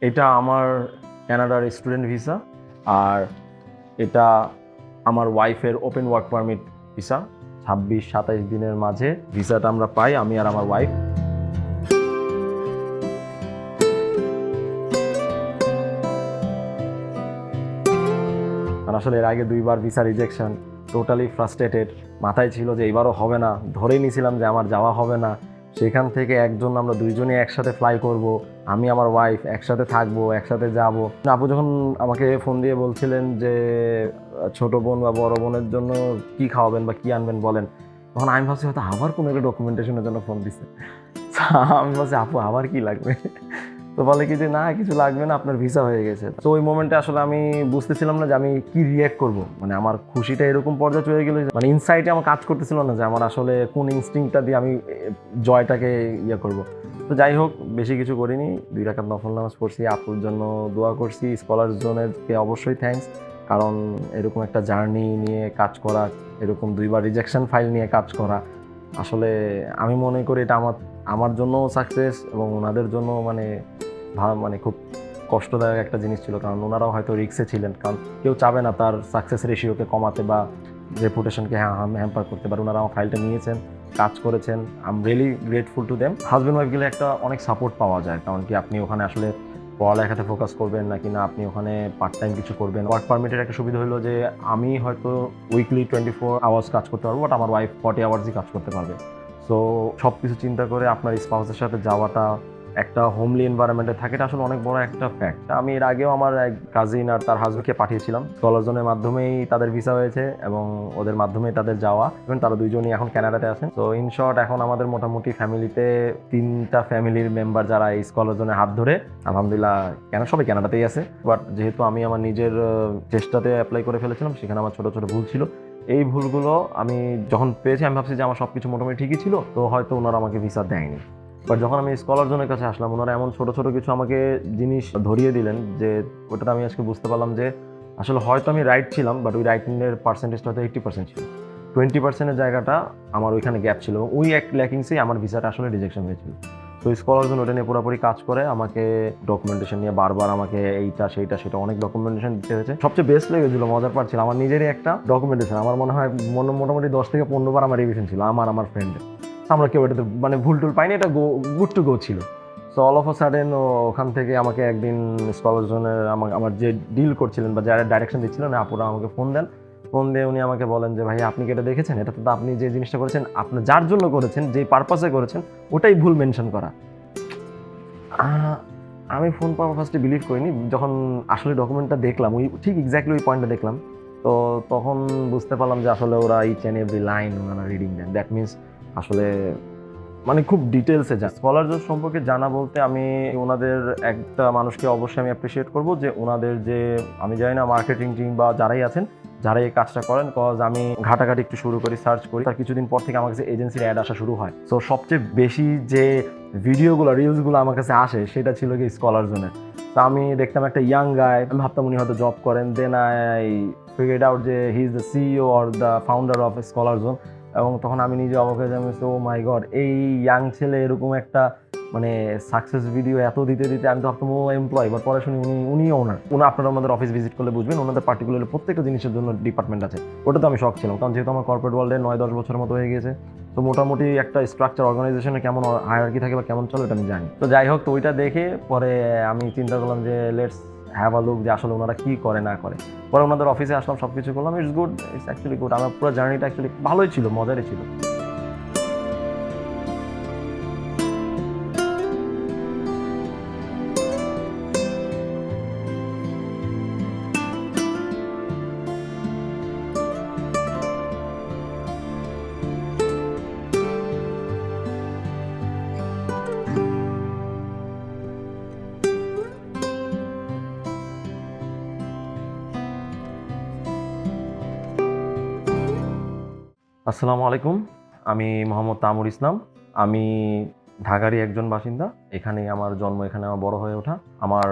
এটা আমার কানাডার স্টুডেন্ট ভিসা, আর এটা আমার ওয়াইফের ওপেন ওয়ার্ক পারমিট ভিসা। 26-27 দিনের মাঝে ভিসাটা আমরা পাই, আমি আর আমার ওয়াইফ। আর আসলে এর আগে 2বার ভিসা রিজেকশন, টোটালি ফ্রাস্ট্রেটেড। মাথায় ছিল যে এবারও হবে না, ধরেই নিয়েছিলাম যে আমার যাওয়া হবে না। সেখান থেকে একজন আমরা দুইজনই একসাথে ফ্লাই করব, আমি আমার ওয়াইফ একসাথে থাকবো, একসাথে যাব। আপু যখন আমাকে ফোন দিয়ে বলছিলেন যে ছোট বোন বা বড় বোনের জন্য কি খাওয়াবেন বা কি আনবেন বলেন, তখন আমি ভাবছি হয়তো আবার কোনো একটা ডকুমেন্টেশনের জন্য ফোন দিচ্ছে। আমি বলছি আপু আবার কি লাগবে? তো বলে কি যে না কিছু লাগবে না, আপনার ভিসা হয়ে গেছে। তো ওই মোমেন্টে আসলে আমি বুঝতেছিলাম না যে আমি কি রিয়্যাক্ট করব। মানে আমার খুশিটা এরকম পর্যায়ে চলে গেল, মানে ইনসাইটে আমার কাজ করতেছিল না যে আমার আসলে কোন ইনস্টিংক্টটা দিয়ে আমি জয়টাকে ইয়ে করব। তো যাই হোক, বেশি কিছু করিনি, 2 রাকাত নফল নামাজ পড়ছি, আপুর জন্য দোয়া করছি। স্কলার জোনেরকে অবশ্যই থ্যাঙ্কস, কারণ এরকম একটা জার্নি নিয়ে কাজ করা, এরকম 2বার রিজেকশন ফাইল নিয়ে কাজ করা, আসলে আমি মনে করি এটা আমার আমার জন্যও সাকসেস এবং ওনাদের জন্য মানে মানে খুব কষ্টদায়ক একটা জিনিস ছিল। কারণ ওনারাও হয়তো রিক্সে ছিলেন, কারণ কেউ চাবে না তার সাকসেস রেশিওকে কমাতে বা রেপুটেশনকে হ্যাম্পার করতে। পারে ওনারা আমার ফাইলটা নিয়েছেন, কাজ করেছেন। I am really grateful to them. Husband wife গেলে একটা অনেক সাপোর্ট পাওয়া যায়, কারণ কি আপনি ওখানে আসলে পড়ালেখাতে ফোকাস করবেন নাকি না আপনি ওখানে পার্ট টাইম কিছু করবেন। ওয়ার্ক পারমিটের একটা সুবিধা হলো যে আমি হয়তো উইকলি 24 আওয়ার্স কাজ করতে পারবো, বাট আমার ওয়াইফ 40 আওয়ার্সই কাজ করতে পারবে। সো সব কিছু চিন্তা করে আপনার স্পাউসের সাথে যাওয়াটা একটা হোমলি এনভায়রনমেন্টে থাকে, এটা আসলে অনেক বড় একটা ফ্যাক্ট। আমি এর আগেও আমার এক কাজিন আর তার হাজবেন্ডকে পাঠিয়েছিলাম, স্কলার জোনের মাধ্যমেই তাদের ভিসা হয়েছে এবং ওদের মাধ্যমেই তাদের যাওয়া, এবং তারা দুইজনই এখন কানাডাতে আছেন। তো ইন শর্ট এখন আমাদের মোটামুটি ফ্যামিলিতে 3টা ফ্যামিলির মেম্বার যারা এই স্কলার জোনের হাত ধরে আলহামদুলিল্লাহ কেন সবাই কানাডাতেই আছে। বাট যেহেতু আমি আমার নিজের চেষ্টাতে অ্যাপ্লাই করে ফেলেছিলাম, সেখানে আমার ছোট ছোট ভুল ছিল। এই ভুলগুলো আমি যখন পেয়েছি আমি ভাবছি যে আমার সবকিছু মোটামুটি ঠিকই ছিল, তো হয়তো ওনারা আমাকে ভিসা দেয়নি। বাট যখন আমি স্কলার জনের কাছে আসলাম, ওনারা এমন ছোট ছোট কিছু আমাকে জিনিস ধরিয়ে দিলেন যে ওটাতে আমি আজকে বুঝতে পারলাম যে আসলে হয়তো আমি রাইট ছিলাম, বাট ওই রাইটিংয়ের পার্সেন্টেজটা হয়তো 80% ছিল। 20%-এর জায়গাটা আমার ওইখানে গ্যাপ ছিল, ওই এক ল্যাকিংসেই আমার ভিসাটা আসলে রিজেকশন হয়েছিল। তো স্কলার জন্য ওটা নিয়ে পুরোপুরি কাজ করে আমাকে ডকুমেন্টেশন নিয়ে বারবার আমাকে এইটা সেইটা সেটা অনেক ডকুমেন্টেশন দিতে হয়েছে। সবচেয়ে বেস্ট লেগেছিল, মজার পার্ট ছিল আমার নিজেরই একটা ডকুমেন্টেশন। আমার মনে হয় মোটামুটি 10 থেকে 15 বার আমার রিভিশন ছিল, আমার ফ্রেন্ডের। আমরা কেউ এটাতে মানে ভুল টুল পাইনি, এটা গুড টু গো ছিল। So all of a sudden ওখান থেকে আমাকে একদিন স্কলার জোনের আমার যে ডিল করছিলেন বা যারা ডাইরেকশন দিচ্ছিলেন আপুরা আমাকে ফোন দেন। ফোন দিয়ে উনি আমাকে বলেন যে ভাই আপনি কি এটা দেখেছেন, এটা তো আপনি যে জিনিসটা করেছেন আপনি যার জন্য করেছেন, যে পারপাসে করেছেন ওটাই ভুল মেনশন করা। আমি ফোন পাওয়া ফার্স্টে বিলিভ করিনি, যখন আসলে ডকুমেন্টটা দেখলাম ওই ঠিক এক্স্যাক্টলি ওই পয়েন্টটা দেখলাম, তো তখন বুঝতে পারলাম যে আসলে ওরা ইচ অ্যান্ড এভরি লাইন ওনারা রিডিং দেন। দ্যাট মিনস আসলে মানে খুব ডিটেলসে জান। স্কলারদের সম্পর্কে জানা বলতে আমি ওনাদের একটা মানুষকে অবশ্যই আমি অ্যাপ্রিসিয়েট করব, যে ওনাদের যে আমি জানি না মার্কেটিং টিম বা যারাই আছেন যারা এই কাজটা করেন, কজ আমি ঘাটাঘাটি একটু শুরু করি, সার্চ করি, তার কিছুদিন পর থেকে আমার কাছে এজেন্সির অ্যাড আসা শুরু হয়। সো সবচেয়ে বেশি যে ভিডিওগুলো রিলসগুলো আমার কাছে আসে সেটা ছিল কি স্কলার জোনের। তো আমি দেখতাম একটা ইয়াং গাই, আমি ভাবতাম উনি হয়তো জব করেন। দেন আই ফিগার্ড আউট যে he is the CEO or the founder of scholar zone. এবং তখন আমি নিজে অবাক হয়ে যাই, ও মাই গড, এই ইয়াং ছেলে এরকম একটা মানে সাকসেস ভিডিও এত দিতে দিতে আমি তো ভাবতাম ও এমপ্লয়, বাট পরে শুনি উনি ওনার। আপনারা আমাদের অফিস ভিজিট করলে বুঝবেন ওনাদের পার্টিকুলারলি প্রত্যেকটা জিনিসের জন্য ডিপার্টমেন্ট আছে। ওটা তো আমি শখ ছিলাম, কারণ যেহেতু আমার কর্পোরেট ওয়ার্ল্ডে 9-10 বছরের মতো হয়ে গেছে, তো মোটামুটি একটা স্ট্রাকচার অর্গানাইজেশনে কেমন হায়ারার্কি থাকে বা কেমন চলে এটা আমি জানি। তো যাই হোক, তো ওইটা দেখে পরে আমি চিন্তা করলাম যে লেটস হ্যাভ আ লুক যে আসলে ওনারা কি করে না করে। পরে ওনাদের অফিসে আসলাম, সব কিছু করলাম, it's good, it's actually good. আমার পুরো জার্নিটা অ্যাকচুয়ালি ভালোই ছিল, মজারই ছিল। আসসালামু আলাইকুম, আমি মোহাম্মদ তামুর ইসলাম। আমি ঢাকারই একজন বাসিন্দা, এখানেই আমার জন্ম, এখানে আমার বড় হয়ে ওঠা। আমার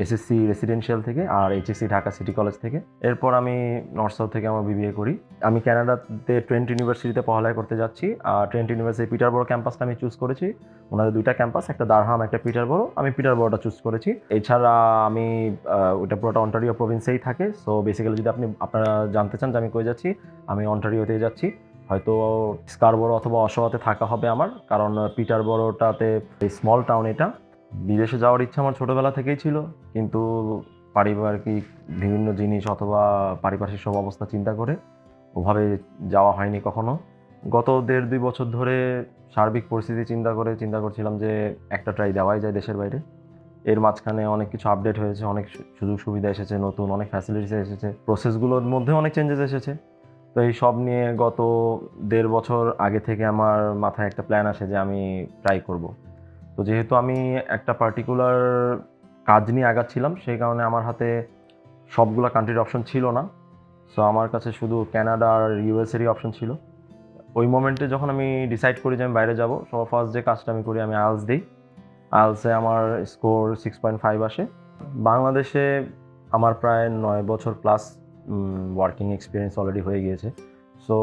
এসএসসি রেসিডেন্সিয়াল থেকে আর এইচএসসি ঢাকা সিটি কলেজ থেকে। এরপর আমি নর্থ সাউথ থেকে আমার বিবিএ করি। আমি কানাডাতে ট্রেন্ট ইউনিভার্সিটিতে পড়ালেখা করতে যাচ্ছি। আর ট্রেন্ট ইউনিভার্সিটি পিটারবরো ক্যাম্পাসটা আমি চুজ করেছি। ওনাদের দুইটা ক্যাম্পাস, একটা ডারহাম, একটা পিটারবরো। আমি পিটারবরোটা চুজ করেছি। এছাড়া আমি ওটা পুরোটা অন্টারিও প্রভিন্সেই থাকে। সো বেসিক্যালি যদি আপনারা জানতে চান যে আমি কই যাচ্ছি, আমি অন্টারিওতে যাচ্ছি। হয়তো স্কারবোরো অথবা অশোয়াতে থাকা হবে আমার, কারণ পিটারবরোটাতে স্মল টাউন। এটা বিদেশে যাওয়ার ইচ্ছা আমার ছোটোবেলা থেকেই ছিল, কিন্তু পারিবারিক বিভিন্ন জিনিস অথবা পারিপার্শ্বিক সব অবস্থা চিন্তা করে ওভাবে যাওয়া হয়নি কখনো। গত 1.5-2 বছর ধরে সার্বিক পরিস্থিতি চিন্তা করছিলাম যে একটা ট্রাই দেওয়াই যায় দেশের বাইরে। এর মাঝখানে অনেক কিছু আপডেট হয়েছে, অনেক সুযোগ সুবিধা এসেছে, নতুন অনেক ফ্যাসিলিটিস এসেছে, প্রসেসগুলোর মধ্যে অনেক চেঞ্জেস এসেছে। তো এই সব নিয়ে গত 1.5 বছর আগে থেকে আমার মাথায় একটা প্ল্যান আসে যে আমি ট্রাই করব। তো যেহেতু আমি একটা পার্টিকুলার কাজ নিয়ে আগাচ্ছিলাম, সেই কারণে আমার হাতে সবগুলা কান্ট্রির অপশন ছিল না। সো আমার কাছে শুধু কানাডা আর ইউএসএরই অপশন ছিল। ওই মোমেন্টে যখন আমি ডিসাইড করি যে আমি বাইরে যাব, সবার ফার্স্ট যে কাজটা আমি করি, আমি আইএলটিএস দিই। আইএলটিএসে আমার স্কোর 6.5 আসে। বাংলাদেশে আমার প্রায় 9 বছর প্লাস ওয়ার্কিং এক্সপিরিয়েন্স অলরেডি হয়ে গিয়েছে। সো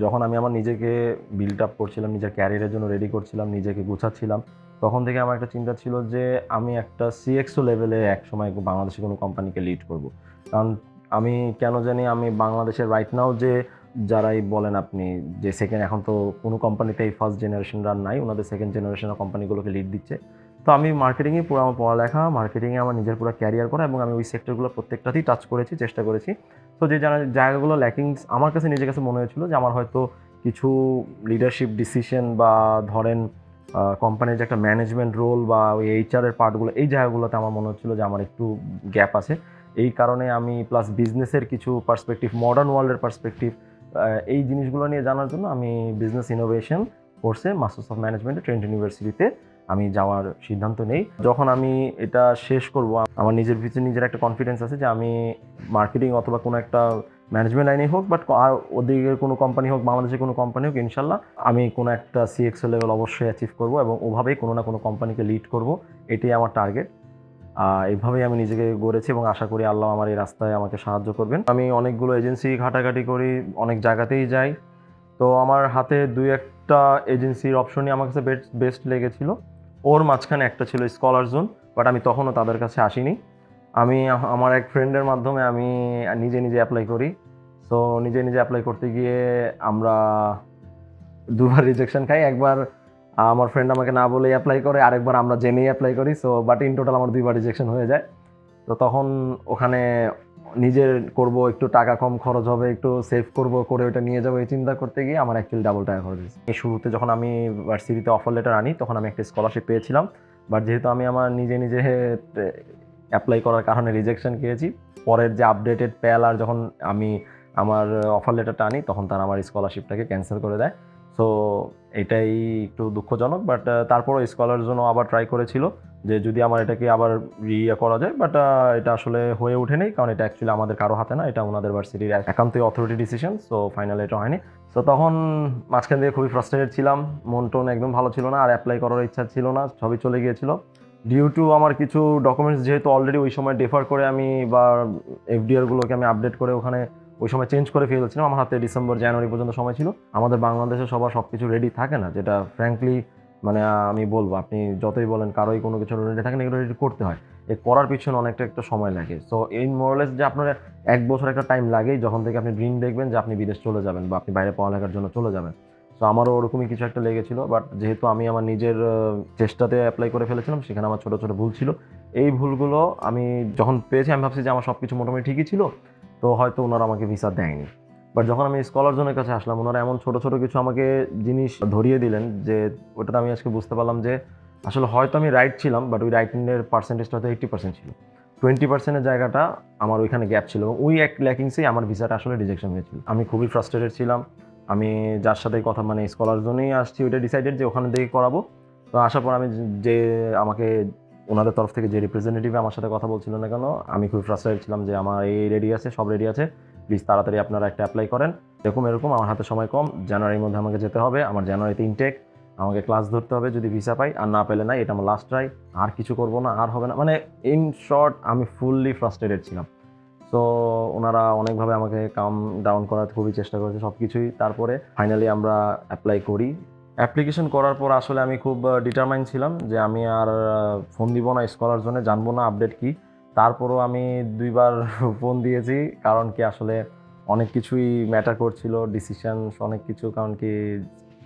যখন আমি আমার নিজেকে বিল্ড আপ করছিলাম, নিজের ক্যারিয়ারের জন্য রেডি করছিলাম, নিজেকে গুছাচ্ছিলাম, তখন থেকে আমার একটা চিন্তা ছিল যে আমি একটা সিএক্সও লেভেলে একসময় বাংলাদেশে কোনো কোম্পানিকে লিড করব। কারণ আমি কেন জানি আমি বাংলাদেশের রাইট নাও যে যারাই বলেন আপনি যে এখন তো কোনো কোম্পানিতেই ফার্স্ট জেনারেশনরা নাই, ওনাদের সেকেন্ড জেনারেশনের কোম্পানিগুলোকে লিড দিচ্ছে। তো আমি মার্কেটিংয়ে পুরো আমার পড়ালেখা, মার্কেটিংয়ে আমার নিজের পুরো ক্যারিয়ার করা, এবং আমি ওই সেক্টরগুলো প্রত্যেকটাতেই টাচ করেছি, চেষ্টা করেছি। তো যে জায়গাগুলো ল্যাকিংস আমার কাছে নিজের কাছে মনে হয়েছিল যে আমার হয়তো কিছু লিডারশিপ ডিসিশন বা ধরেন কোম্পানির যে একটা ম্যানেজমেন্ট রোল বা ওই এইচআরের পার্টগুলো, এই জায়গাগুলোতে আমার মনে হচ্ছিলো যে আমার একটু গ্যাপ আছে। এই কারণে আমি প্লাস বিজনেসের কিছু পার্সপেক্টিভ, মডার্ন ওয়ার্ল্ডের পার্সপেক্টিভ, এই জিনিসগুলো নিয়ে জানার জন্য আমি বিজনেস ইনোভেশন কোর্সে মাস্টার্স অফ ম্যানেজমেন্টে ট্রেন্ট ইউনিভার্সিটিতে আমি যাওয়ার সিদ্ধান্ত নেই। যখন আমি এটা শেষ করব, আমার নিজের ভিতরে নিজের একটা কনফিডেন্স আছে যে আমি মার্কেটিং অথবা কোনো একটা ম্যানেজমেন্ট লাইনেই হোক, বাট আর ওদিকে কোনো কোম্পানি হোক, বাংলাদেশের কোনো কোম্পানি হোক, ইনশাল্লাহ আমি কোনো একটা সিএক্সএল লেভেল অবশ্যই অ্যাচিভ করব এবং ওভাবেই কোনো না কোনো কোম্পানিকে লিড করব। এটাই আমার টার্গেট। এইভাবেই আমি নিজেকে গড়েছি এবং আশা করি আল্লাহ আমার এই রাস্তায় আমাকে সাহায্য করবেন। আমি অনেকগুলো এজেন্সি ঘাটাঘাটি করি, অনেক জায়গাতেই যাই। তো আমার হাতে 2-1টা এজেন্সির অপশনই আমার কাছে বেস্ট লেগেছিল। ওর মাঝখানে একটা ছিল স্কলার জোন, বাট আমি তখনও তাদের কাছে আসিনি। আমি আমার এক ফ্রেন্ডের মাধ্যমে আমি নিজে অ্যাপ্লাই করি। সো নিজে অ্যাপ্লাই করতে গিয়ে আমরা 2বার রিজেকশন খাই। একবার আমার ফ্রেন্ড আমাকে না বলেই অ্যাপ্লাই করে, আরেকবার আমরা জেনেই অ্যাপ্লাই করি। সো বাট ইন টোটাল আমার 2বার রিজেকশন হয়ে যায়। তো তখন ওখানে নিজের করব, একটু টাকা কম খরচ হবে, একটু সেভ করব, করে ওটা নিয়ে যাবো, এই চিন্তা করতে গিয়ে আমার অ্যাকচুয়ালি ডাবল টাকা খরচ হয়েছে। এই শুরুতে যখন আমি ভার্সিটিতে অফার লেটার আনি, তখন আমি একটা স্কলারশিপ পেয়েছিলাম। বাট যেহেতু আমি আমার নিজে অ্যাপ্লাই করার কারণে রিজেকশন খেয়েছি, পরের যে আপডেটেড প্যাল আর যখন আমি আমার অফার লেটারটা আনি, তখন তারা আমার স্কলারশিপটাকে ক্যান্সেল করে দেয়। সো এটাই একটু দুঃখজনক। বাট তারপরও স্কলার জন্য আবার ট্রাই করেছিল যে যদি আমার এটাকে আবার করা যায়, বাট এটা আসলে হয়ে ওঠেনি, কারণ এটা অ্যাকচুয়ালি আমাদের কারো হাতে না, এটা ওনাদের ভার্সিটির একান্তই অথরিটি ডিসিশন। সো ফাইনালি এটা হয়নি। সো তখন মাঝখান দিয়ে খুবই ফ্রাস্ট্রেটেড ছিলাম, মন টোন একদম ভালো ছিল না, আর অ্যাপ্লাই করার ইচ্ছা ছিল না, সবই চলে গিয়েছিল। ডিউ টু আমার কিছু ডকুমেন্টস যেহেতু অলরেডি ওই সময় ডেফার করে আমি বা এফডিআরগুলোকে আমি আপডেট করে ওখানে ওই সময় চেঞ্জ করে ফেলেছিলাম, আমার হাতে ডিসেম্বর জানুয়ারি পর্যন্ত সময় ছিল। আমাদের বাংলাদেশে সবার সব কিছু রেডি থাকে না, যেটা ফ্র্যাঙ্কলি মানে আমি বলবো, আপনি যতই বলেন কারোই কোনো কিছু রেডি থাকে না, এগুলো রেডি করতে হয়। এই করার পিছনে অনেকটা একটা সময় লাগে। সো এই মোরালেস যে আপনার 1 বছর একটা টাইম লাগেই, যখন থেকে আপনি ড্রিম দেখবেন যে আপনি বিদেশ চলে যাবেন বা আপনি বাইরে পড়ালেখার জন্য চলে যাবেন। সো আমারও ওরকমই কিছু একটা লেগেছিল। বাট যেহেতু আমি আমার নিজের চেষ্টাতে অ্যাপ্লাই করে ফেলেছিলাম, সেখানে আমার ছোটো ছোটো ভুল ছিল। এই ভুলগুলো আমি যখন পেয়েছি, আমি ভাবছি যে আমার সব কিছু মোটামুটি ঠিকই ছিল, তো হয়তো ওনারা আমাকে ভিসা দেয়নি। বাট যখন আমি স্কলার জোনের কাছে আসলাম, ওনারা এমন ছোটো ছোটো কিছু আমাকে জিনিস ধরিয়ে দিলেন যে ওটাতে আমি আজকে বুঝতে পারলাম যে আসলে হয়তো আমি রাইট ছিলাম, বাট ওই রাইটিংয়ের পার্সেন্টেজটা হয়তো 80% ছিল। 20%-এর জায়গাটা আমার ওইখানে গ্যাপ ছিল, এবং ওই এক ল্যাকিংসেই আমার ভিসাটা আসলে রিজেকশন হয়েছিল। আমি খুবই ফ্রাস্ট্রেটেড ছিলাম। আমি যার সাথে কথা মানে স্কলার জোনেই আসছি, ওইটা ডিসাইডেড যে ওখানে দেখে করাবো। তো আসার পর আমি যে আমাকে ওনাদের তরফ থেকে যে রিপ্রেজেন্টেটিভ আমার সাথে কথা বলছিল না কেন, আমি খুবই ফ্রাস্ট্রেটেড ছিলাম যে আমার এই রেডি আছে, সব রেডি আছে, প্লিজ তাড়াতাড়ি আপনারা একটা অ্যাপ্লাই করেন, এরকম আমার হাতে সময় কম, জানুয়ারির মধ্যে আমাকে যেতে হবে, আমার জানুয়ারিতে ইনটেক। আমাকে ক্লাস ধরতে হবে, যদি ভিসা পাই, আর না পেলে না, এটা আমার লাস্ট ট্রাই, আর কিছু করব না, আর হবে না। মানে ইন শর্ট আমি ফুললি ফ্রাস্ট্রেটেড ছিলাম। সো ওনারা অনেকভাবে আমাকে কাম ডাউন করার খুবই চেষ্টা করেছে সব কিছুই। তারপরে ফাইনালি আমরা অ্যাপ্লাই করি। অ্যাপ্লিকেশন করার পর আসলে আমি খুব ডিটারমাইন ছিলাম যে আমি আর ফোন দিব না স্কলার জোনে, জানবো না আপডেট কি। তারপরও আমি 2বার ফোন দিয়েছি, কারণ কি আসলে অনেক কিছুই ম্যাটার করছিল, ডিসিশন অনেক কিছু, কারণ কি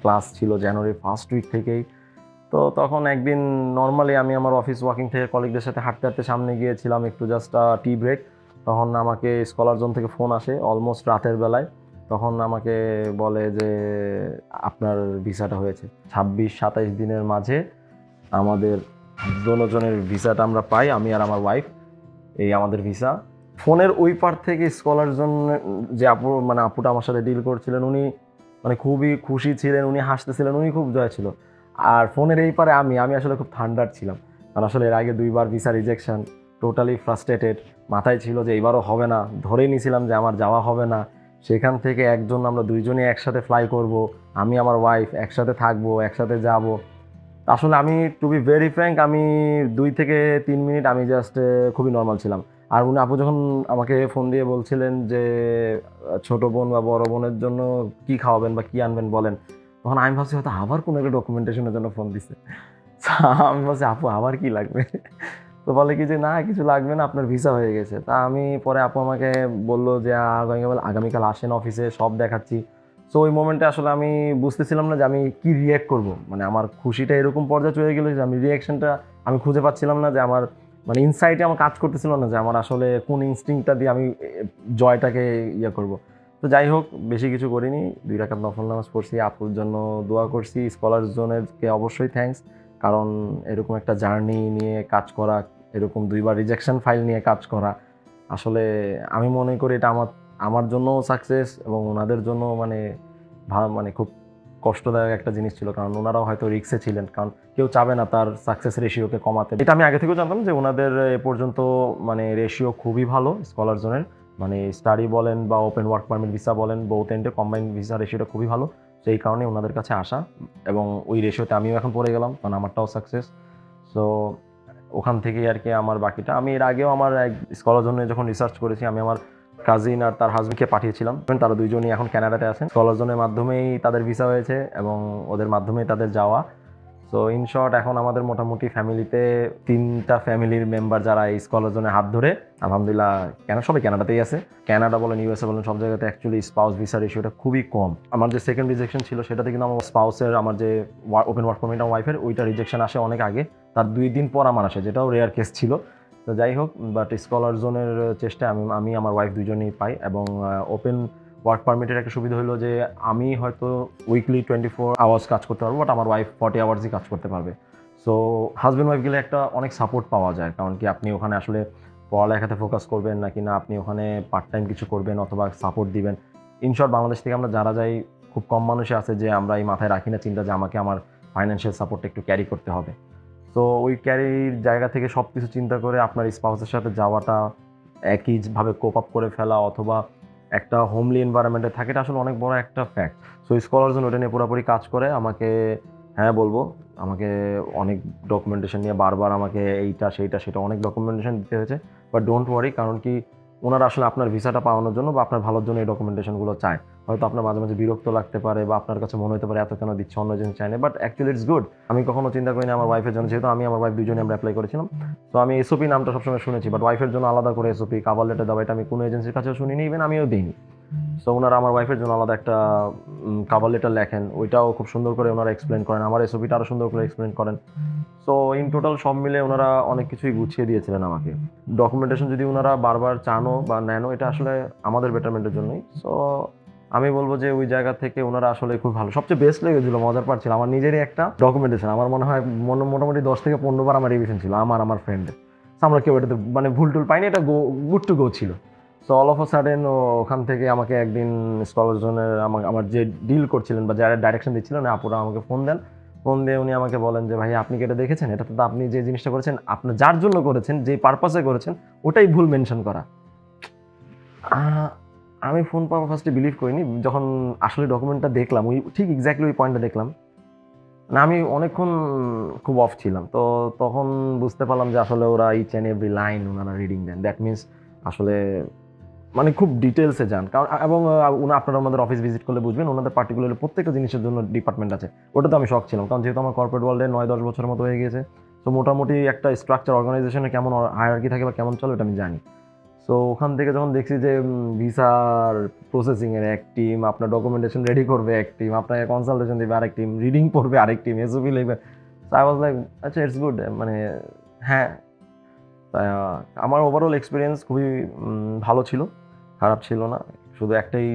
ক্লাস ছিল জানুয়ারি ফার্স্ট উইক থেকেই। তো তখন একদিন নর্মালি আমি আমার অফিস ওয়ার্কিং থেকে কলিগদের সাথে হাঁটতে হাঁটতে সামনে গিয়েছিলাম, একটু জাস্ট টি ব্রেক। তখন আমাকে স্কলার জোন থেকে ফোন আসে অলমোস্ট রাতের বেলায়। তখন আমাকে বলে যে আপনার ভিসাটা হয়েছে। 26-27 দিনের মাঝে আমাদের দুজনের ভিসাটা আমরা পাই, আমি আর আমার ওয়াইফ। এই আমাদের ভিসা। ফোনের ওই পার থেকে স্কলার জোন যে আপুটা আমার সাথে ডিল করছিলেন, উনি মানে খুবই খুশি ছিলেন, উনি হাসতেছিলেন, উনি খুব জয় ছিল। আর ফোনের এই পারে আমি আসলে খুব ঠান্ডার ছিলাম, কারণ আসলে এর আগে 2বার ভিসা রিজেকশন, টোটালি ফ্রাস্ট্রেটেড। মাথায় ছিল যে এইবারও হবে না, ধরেই নিয়েছিলাম যে আমার যাওয়া হবে না। সেখান থেকে আমরা দুইজনই একসাথে ফ্লাই করব, আমি আমার ওয়াইফ একসাথে থাকবো, একসাথে যাব। আসলে আমি টু বি ভেরি ফ্র্যাঙ্ক, আমি 2 থেকে 3 মিনিট আমি জাস্ট খুবই নর্মাল ছিলাম। আর উনি আপু যখন আমাকে ফোন দিয়ে বলছিলেন যে ছোট বোন বা বড় বোনের জন্য কি খাওয়াবেন বা কি আনবেন বলেন, তখন আমি ভাবছি হয়তো আবার কোনো একটা ডকুমেন্টেশনের জন্য ফোন দিছে। আমি বলছি আপু আবার কি লাগবে? তো বলে কি যে না কিছু লাগবে না, আপনার ভিসা হয়ে গেছে। তা আমি পরে আপু আমাকে বললো যে আগামীকাল আসেন অফিসে, সব দেখাচ্ছি। সো ওই মোমেন্টে আসলে আমি বুঝতেছিলাম না যে আমি কি রিয়্যাক্ট করব। মানে আমার খুশিটা এরকম পর্যায়ে চলে গেলো যে আমি রিয়াকশনটা আমি খুঁজে পাচ্ছিলাম না, যে আমার মানে ইনসাইটে আমার কাজ করতেছিল না যে আমার আসলে কোন ইনস্টিংক্টটা দিয়ে আমি জয়টাকে করব। তো যাই হোক, বেশি কিছু করিনি, 2 রাকাত নফল নামাজ পড়ছি, আপুর জন্য দোয়া করছি। স্কলার জোনেরকে অবশ্যই থ্যাঙ্কস, কারণ এরকম একটা জার্নি নিয়ে কাজ করা, এরকম 2বার রিজেকশন ফাইল নিয়ে কাজ করা, আসলে আমি মনে করি এটা আমার আমার জন্যও সাকসেস এবং ওনাদের জন্য মানে মানে খুব কষ্টদায়ক একটা জিনিস ছিল, কারণ ওনারাও হয়তো রিক্সে ছিলেন, কারণ কেউ চাবে না তার সাকসেস রেশিওকে কমাতে। এটা আমি আগে থেকেও জানতাম যে ওনাদের এ পর্যন্ত মানে রেশিও খুবই ভালো স্কলার জোনের, মানে স্টাডি বলেন বা ওপেন ওয়ার্ক পারমিট ভিসা বলেন, বোথ এন্ডে কম্বাইন্ড ভিসা রেশিওটা খুবই ভালো। সেই কারণে ওনাদের কাছে আসা, এবং ওই রেশিওতে আমিও এখন পড়ে গেলাম, কারণ আমারটাও সাকসেস। সো ওখান থেকেই আর কি আমার বাকিটা। আমি এর আগেও আমার এক স্কলার জন্য যখন রিসার্চ করেছি, আমি আমার কাজিন আর তার হাজবেন্ডকে পাঠিয়েছিলাম, তারা দুইজনই এখন কানাডাতে আছেন। স্কলার জনের মাধ্যমেই তাদের ভিসা হয়েছে এবং ওদের মাধ্যমেই তাদের যাওয়া। সো ইন শর্ট এখন আমাদের মোটামুটি ফ্যামিলিতে 3টা ফ্যামিলির মেম্বার যারা এই স্কলার জনের হাত ধরে আলহামদুলিল্লাহ সবাই কানাডাতেই আছে। কানাডা বলেন, ইউএসএ বলেন, সব জায়গাতে অ্যাকচুয়ালি স্পাউস ভিসা রেশিওটা খুবই কম। আমার যে সেকেন্ড রিজেকশন ছিল সেটাতে কিন্তু আমার স্পাউসের, আমার যে ওপেন ওয়ার্ক পারমিট আমার ওয়াইফের, ওইটা রিজেকশন আসে অনেক আগে, তার 2 দিন পর আমার আসে, যেটাও রেয়ার কেস ছিল। তো যাই হোক, বাট স্কলার জোনের চেষ্টায় আমি আমার ওয়াইফ দুজনেই পাই। এবং ওপেন ওয়ার্ক পারমিটের একটা সুবিধা হলো যে আমি হয়তো উইকলি 24 আওয়ার্স কাজ করতে পারবো, বাট আমার ওয়াইফ 40 আওয়ার্সই কাজ করতে পারবে। সো হাজব্যান্ড ওয়াইফ গেলে একটা অনেক সাপোর্ট পাওয়া যায়, কারণ কি আপনি ওখানে আসলে পড়ালেখাতে ফোকাস করবেন নাকি না আপনি ওখানে পার্ট টাইম কিছু করবেন অথবা সাপোর্ট দিবেন। ইনশর্ট বাংলাদেশ থেকে আমরা যারা যাই, খুব কম মানুষই আছে যে আমরা এই মাথায় রাখি না চিন্তা যে আমাকে আমার ফাইন্যান্সিয়াল সাপোর্টটা একটু ক্যারি করতে হবে। তো ওই ক্যারির জায়গা থেকে সব কিছু চিন্তা করে আপনার স্পাউসের সাথে যাওয়াটা, একইভাবে কোপ আপ করে ফেলা অথবা একটা হোমলি এনভায়রনমেন্টে থাকে, এটা আসলে অনেক বড় একটা ফ্যাক্ট। সো স্কলার জন্য ওটা নিয়ে পুরোপুরি কাজ করে আমাকে, হ্যাঁ বলবো, আমাকে অনেক ডকুমেন্টেশন নিয়ে বারবার আমাকে এইটা সেইটা সেটা অনেক ডকুমেন্টেশন দিতে হয়েছে। বাট ডোন্ট ওয়ারি, কারণ কি ওনারা আসলে আপনার ভিসাটা পাওয়ানোর জন্য বা আপনার ভালোর জন্য এই ডকুমেন্টেশনগুলো চায়। হয়তো আপনার মাঝে মাঝে বিরক্ত লাগতে পারে বা আপনার কাছে মনে হতে পারে এত কেন দিচ্ছে, অন্য এজেন্সি চায় না, বাট অ্যাকচুয়ালি ইটস গুড। আমি কখনো চিন্তা করি না আমার ওয়াইফের জন্য, যেহেতু আমি আমার ওয়াইফ দুজনে আমরা অ্যাপ্লাই করেছিলাম। তো আমি এসওপি নামটা সবসময় শুনেছি, বাট ওয়াইফের জন্য আলাদা করে এসওপি কাভার লেটার দেওয়া, এটা আমি কোনো এজেন্সির কাছেও শুনিনি, ইভেন আমিও দিইনি। সো ওনারা আমার ওয়াইফের জন্য আলাদা একটা কাভার লেটার লেখেন, ওইটাও খুব সুন্দর করে ওনারা এক্সপ্লেন করেন, আমার এসওপিটা আরও সুন্দর করে এক্সপ্লেন করেন। সো ইন টোটাল সব মিলে ওনারা অনেক কিছুই গুছিয়ে দিয়েছিলেন আমাকে। ডকুমেন্টেশন যদি ওনারা বারবার চানো বা নেনও, এটা আসলে আমাদের বেটারমেন্টের জন্যই। সো আমি বলবো যে ওই জায়গা থেকে ওনারা আসলে খুব ভালো। সবচেয়ে বেস্ট লেগেছিল, মজার পার্ট ছিল আমার নিজেরই একটা ডকুমেন্টেশন, আমার মনে হয় মোটামুটি 10 থেকে 15 বার আমার রিভিশন ছিল, আমার ফ্রেন্ডের। আমরা কেউ এটাতে মানে ভুল টুল পাইনি, এটা গুড টু গো ছিল। So all of a sudden ওখান থেকে আমাকে একদিন স্কলার জোনের আমার যে ডিল করছিলেন বা যারা ডাইরেকশন দিচ্ছিলেন, আপুরা আমাকে ফোন দেন। ফোন দিয়ে উনি আমাকে বলেন যে ভাই আপনি কি এটা দেখেছেন, এটাতে তো আপনি যে জিনিসটা করেছেন, আপনি যার জন্য করেছেন, যে পারপাসে করেছেন, ওটাই ভুল মেনশন করা। আমি ফোন পাওয়া ফার্স্টে বিলিভ করিনি, যখন আসলে ডকুমেন্টটা দেখলাম, ওই ঠিক এক্স্যাক্টলি ওই পয়েন্টটা দেখলাম, মানে আমি অনেকক্ষণ খুব অফ ছিলাম, তো তখন বুঝতে পারলাম যে আসলে ওরা ইচ অ্যান্ড এভরি লাইন ওনারা রিডিং দেন। দ্যাট মিনস আসলে মানে খুব ডিটেলসে যান, কারণ এবং আপনারা আমাদের অফিস ভিজিট করলে বুঝবেন ওনাদের পার্টিকুলারলি প্রত্যেকটা জিনিসের জন্য ডিপার্টমেন্ট আছে। ওটা তো আমি শক ছিলাম, কারণ যেহেতু আমার কর্পোরেট ওয়ার্ল্ডে 9-10 বছরের মতো হয়ে গিয়েছে, তো মোটামুটি একটা স্ট্রাকচার অর্গানাইজেশনে কেমন হায়ারার্কি থাকে বা কেমন চলে ওটা আমি জানি। সো ওখান থেকে যখন দেখছি যে ভিসার প্রসেসিংয়ের এক টিম, আপনার ডকুমেন্টেশন রেডি করবে এক টিম, আপনাকে কনসালটেশন দেবে আরেক টিম, রিডিং পড়বে আরেক টিম, এসওপি লিখবে, সো আই ওয়াজ লাইক আচ্ছা ইটস গুড। মানে হ্যাঁ, আমার ওভারঅল এক্সপিরিয়েন্স খুবই ভালো ছিল, খারাপ ছিল না। শুধু একটাই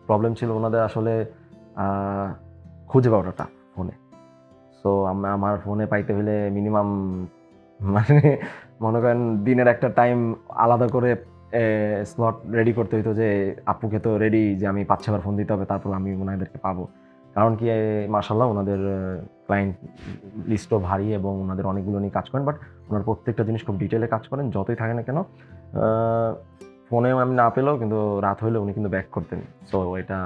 প্রবলেম ছিল, ওনাদের আসলে খুঁজে পাওয়াটা ফোনে। সো আমার ফোনে পাইতে হলে মিনিমাম মানে মনে করেন দিনের একটা টাইম আলাদা করে স্লট রেডি করতে হইতো, যে আপুকে তো রেডি যে আমি 5-6 বার ফোন দিতে হবে তারপর আমি ওনাদেরকে পাবো। কারণ কি মাশাআল্লাহ ওনাদের ক্লায়েন্ট লিস্টও ভারী এবং ওনাদের অনেকগুলো নিয়ে কাজ করেন, বাট ওনার প্রত্যেকটা জিনিস খুব ডিটেলে কাজ করেন, যতই থাকে না কেন। ফোনেও আমি না পেলেও কিন্তু রাত হইলে উনি কিন্তু ব্যাক করতেন। সো এটা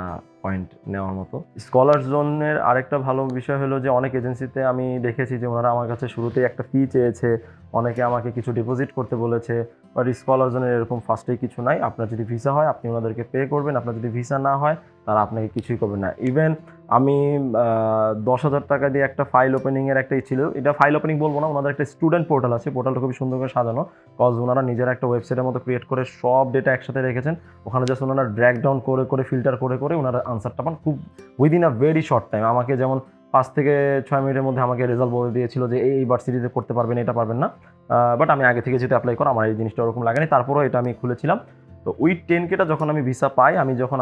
পয়েন্ট নেওয়ার মতো। স্কলার জোনের আরেকটা ভালো বিষয় হলো যে অনেক এজেন্সিতে আমি দেখেছি যে ওনারা আমার কাছে শুরুতেই একটা ফি চেয়েছে, অনেকে আমাকে কিছু ডিপোজিট করতে বলেছে, বাট স্কলার জোনের এরকম ফার্স্টেই কিছু নাই। আপনার যদি ভিসা হয় আপনি ওনাদেরকে পে করবেন, আপনার যদি ভিসা না হয় তারা আপনাকে কিছুই করবেন না। ইভেন আমি 10,000 টাকা দিয়ে একটা ফাইল ওপেনিংয়ের একটা ছিল, এটা ফাইল ওপেনিং বলবো না, ওনাদের একটা স্টুডেন্ট পোর্টাল আছে, পোর্টালটা খুবই সুন্দর করে সাজানো, কজ ওনারা নিজের একটা ওয়েবসাইটের মতো ক্রিয়েট করে সব ডেটা একসাথে রেখেছেন। ওখানে জাস্ট ওনারা ড্র্যাগ ডাউন করে করে ফিল্টার করে করে ওনারা আনসারটা পান খুব within a very short time. আমাকে যেমন 5 থেকে 6 মিনিটের মধ্যে আমাকে রেজাল্ট বলে দিয়েছিল যে এই ভার্সিটিতে করতে পারবেন, এটা পারবেন না। বাট আমি আগে থেকে যেহেতু অ্যাপ্লাই করা, আমার এই জিনিসটা ওরকম লাগেনি, তারপরেও এটা আমি খুলেছিলাম। তো ওই 10K যখন আমি ভিসা পাই, আমি যখন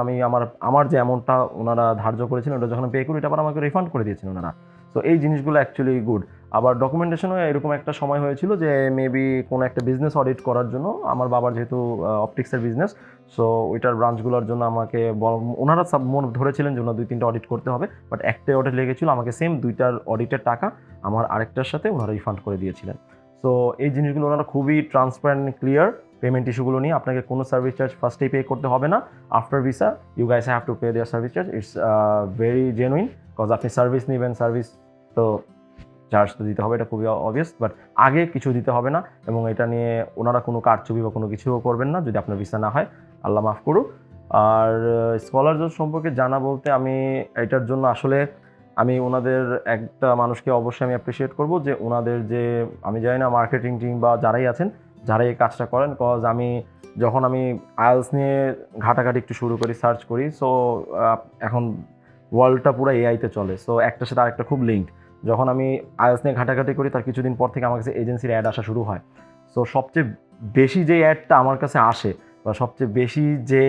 আমার যে অ্যামাউন্টটা ওনারা ধার্য করেছিলেন ওটা যখন পে করি, এটা আবার আমাকে রিফান্ড করে দিয়েছেন ওনারা। সো এই জিনিসগুলো অ্যাকচুয়ালি গুড। আবার ডকুমেন্টেশনও এরকম একটা সময় হয়েছিল যে মেবি কোনো একটা বিজনেস অডিট করার জন্য, আমার বাবার যেহেতু অপটিক্সের বিজনেস, সো ওইটার ব্রাঞ্চগুলোর জন্য আমাকে ওনারা মনে ধরেছিলেন যে ওনার 2-3টা অডিট করতে হবে, বাট একটাই অডিট লেগেছিল, আমাকে সেম 2টার অডিটের টাকা আমার আরেকটার সাথে ওনারা রিফান্ড করে দিয়েছিলেন। সো এই জিনিসগুলো ওনারা খুবই ট্রান্সপারেন্ট ক্লিয়ার। পেমেন্ট ইস্যুগুলো নিয়ে আপনাকে কোনো সার্ভিস চার্জ ফার্স্টেই পে করতে হবে না। After visa you guys have to pay their service charge. It's very genuine, cause আপনি সার্ভিস নেবেন, সার্ভিস তো চার্জ তো দিতে হবে, এটা খুবই অবভিয়াস, বাট আগে কিছু দিতে হবে না। এবং এটা নিয়ে ওনারা কোনো কারচুপি বা কোনো কিছুও করবেন না যদি আপনার ভিসা না হয়, আল্লাহ মাফ করুক। আর স্কলার জব সম্পর্কে জানা বলতে, আমি এটার জন্য আসলে আমি ওনাদের একটা মানুষকে অবশ্যই আমি অ্যাপ্রিসিয়েট করব, যে ওনাদের যে আমি জানি না মার্কেটিং টিম বা যারাই আছেন, যারা এই কাজটা করেন, কজ যখন আমি আইএলস নিয়ে ঘাটাঘাটি একটু শুরু করি, সার্চ করি, সো এখন ওয়ার্ল্ডটা পুরো এআইতে চলে, সো একটার সাথে আরেকটা খুব লিঙ্ক। যখন আমি আইএলস নিয়ে ঘাটাঘাটি করি তার কিছুদিন পর থেকে আমার কাছে এজেন্সির অ্যাড আসা শুরু হয়। সো সবচেয়ে বেশি যে অ্যাডটা আমার কাছে আসে বা সবচেয়ে বেশি যে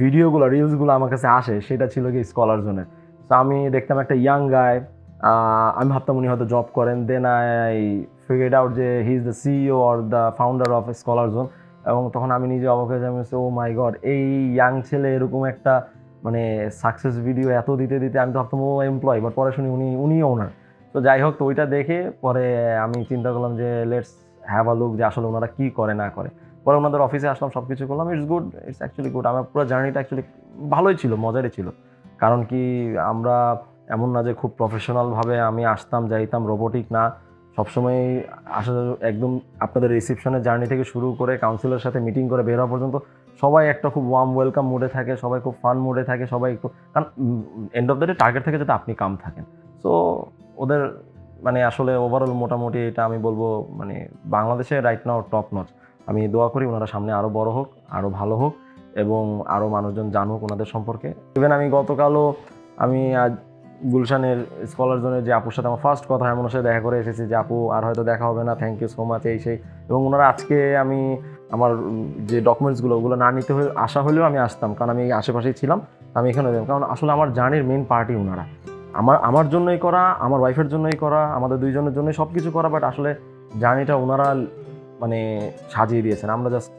ভিডিওগুলো রিলসগুলো আমার কাছে আসে সেটা ছিল কি স্কলার জোনের। তো আমি দেখতাম একটা ইয়াং গায়, আমি ভাবতাম উনি হয়তো জব করেন, দেন আই ফিগার্ড আউট যে he is the CEO or the founder of scholar zone. এবং তখন আমি নিজে অবাক হয়ে যাই, ও মাই গড, এই ইয়াং ছেলে এরকম একটা মানে সাকসেস ভিডিও এত দিতে দিতে, আমি তো ভাবতাম ও এমপ্লয়, বাট পরে শুনি উনি ওনার। তো যাই হোক, তো ওইটা দেখে পরে আমি চিন্তা করলাম যে লেটস হ্যাভ আ লুক যে আসলে ওনারা কী করে না করে। পরে ওনাদের অফিসে আসলাম, সব কিছু করলাম, it's good, it's actually good. আমার পুরো জার্নিটা অ্যাকচুয়ালি ভালোই ছিল, মজারই ছিল। কারণ কি আমরা এমন না যে খুব প্রফেশনালভাবে আমি আসতাম যাইতাম, রোবোটিক না, সবসময় আসলে একদম আপনাদের রিসেপশনের জার্নি থেকে শুরু করে কাউন্সিলের সাথে মিটিং করে বের হওয়া পর্যন্ত সবাই একটা খুব ওয়ার্ম ওয়েলকাম মুডে থাকে, সবাই খুব ফান মুডে থাকে, সবাই খুব, কারণ end of the day target থাকে যাতে আপনি কাম থাকেন। সো ওদের মানে আসলে ওভারঅল মোটামুটি এটা আমি বলবো মানে বাংলাদেশে রাইট নাও টপ নচ। আমি দোয়া করি ওনারা সামনে আরও বড় হোক, আরও ভালো হোক এবং আরও মানুষজন জানুক ওনাদের সম্পর্কে। ইভেন আমি গতকালও গুলশানের স্কলার জোনের যে আপুর সাথে আমার ফার্স্ট কথা, এমন সাথে দেখা করে এসেছি যে আপু আর হয়তো দেখা হবে না, থ্যাংক ইউ সো মাচ, এই সেই। এবং ওনারা আজকে আমি আমার যে ডকুমেন্টসগুলো ওগুলো না নিতে আসা হলেও আমি আসতাম, কারণ আমি আশেপাশেই ছিলাম, আমি এখানে দিলাম, কারণ আসলে আমার জার্নির মেন পার্টি ওনারা। আমার জন্যই করা, আমার ওয়াইফের জন্যই করা, আমাদের দুইজনের জন্যই সব কিছু করা, বাট আসলে জার্নিটা ওনারা মানে সাজিয়ে দিয়েছেন, আমরা জাস্ট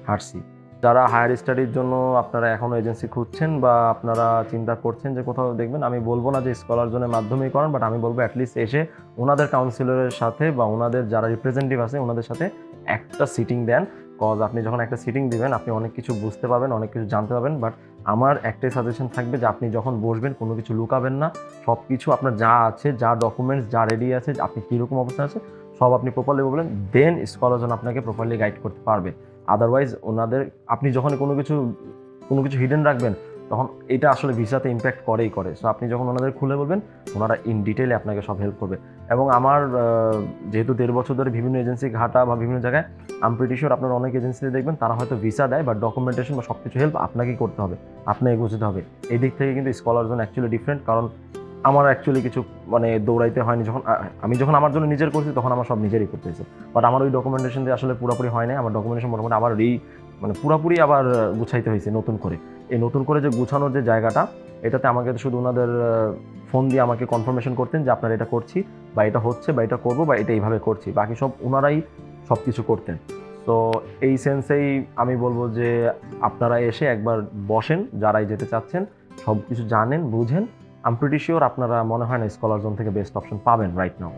হাঁটছি। যারা হায়ার স্টাডির জন্য আপনারা এখনও এজেন্সি খুঁজছেন বা আপনারা চিন্তা করছেন যে কোথাও দেখবেন, আমি বলবো না যে স্কলার জোনের মাধ্যমেই করেন, বাট আমি বলবো অ্যাটলিস্ট এসে ওনাদের কাউন্সিলরের সাথে বা ওনাদের যারা রিপ্রেজেন্টেটিভ আছে ওনাদের সাথে একটা সিটিং দেন। কজ আপনি যখন একটা সিটিং দিবেন আপনি অনেক কিছু বুঝতে পারবেন, অনেক কিছু জানতে পারবেন, বাট আমার একটাই সাজেশন থাকবে যে আপনি যখন বসবেন কোনো কিছু লুকাবেন না, সব কিছু আপনার যা আছে, যা ডকুমেন্টস, যা রেডি আছে, আপনি কীরকম অবস্থা আছে সব আপনি প্রপারলি বলবেন, দেন স্কলার জোন আপনাকে প্রপারলি গাইড করতে পারবে। আদারওয়াইজ ওনাদের আপনি যখন কোনো কিছু হিডেন রাখবেন তখন এটা আসলে ভিসাতে ইম্প্যাক্ট করেই করে। সো আপনি যখন ওনাদের খুলে বলবেন ওনারা ইন ডিটেইলে আপনাকে সব হেল্প করবে। এবং আমার যেহেতু 1.5 বছর ধরে বিভিন্ন এজেন্সি ঘাটা বা বিভিন্ন জায়গায়, আমি প্রিটি শিওর আপনারা অনেক এজেন্সিতে দেখবেন তারা হয়তো ভিসা দেয়, বাট ডকুমেন্টেশন বা সব কিছু হেল্প আপনাকেই করতে হবে, আপনাকে বুঝতে হবে। এই দিক থেকে কিন্তু স্কলার জোন অ্যাকচুয়ালি ডিফারেন্ট। কারণ আমার অ্যাকচুয়ালি কিছু মানে দৌড়াইতে হয়নি, আমি যখন আমার জন্য নিজের করছি তখন আমার সব নিজেরই করতে হয়েছে। বাট আমার ওই ডকুমেন্টেশন দিয়ে আসলে পুরোপুরি হয় নাই। আমার ডকুমেন্টেশন মোটামুটি আবার মানে পুরোপুরি আবার গুছাইতে হয়েছে নতুন করে। এই নতুন করে যে গুছানোর যে জায়গাটা, এটাতে আমাকে শুধু ওনাদের ফোন দিয়ে আমাকে কনফার্মেশন করতেন যে আপনার এটা করছি বা এটা হচ্ছে বা এটা করবো বা এটা এইভাবে করছি, বাকি সব ওনারাই সব কিছু করতেন। তো এই সেন্সেই আমি বলবো যে আপনারা এসে একবার বসেন, যারাই যেতে চাচ্ছেন, সব কিছু জানেন বুঝেন। আই এম প্রিটি শিওর আপনারা মনে হয় না স্কলার জোন থেকে বেস্ট অপশন পাবেন রাইট নাও।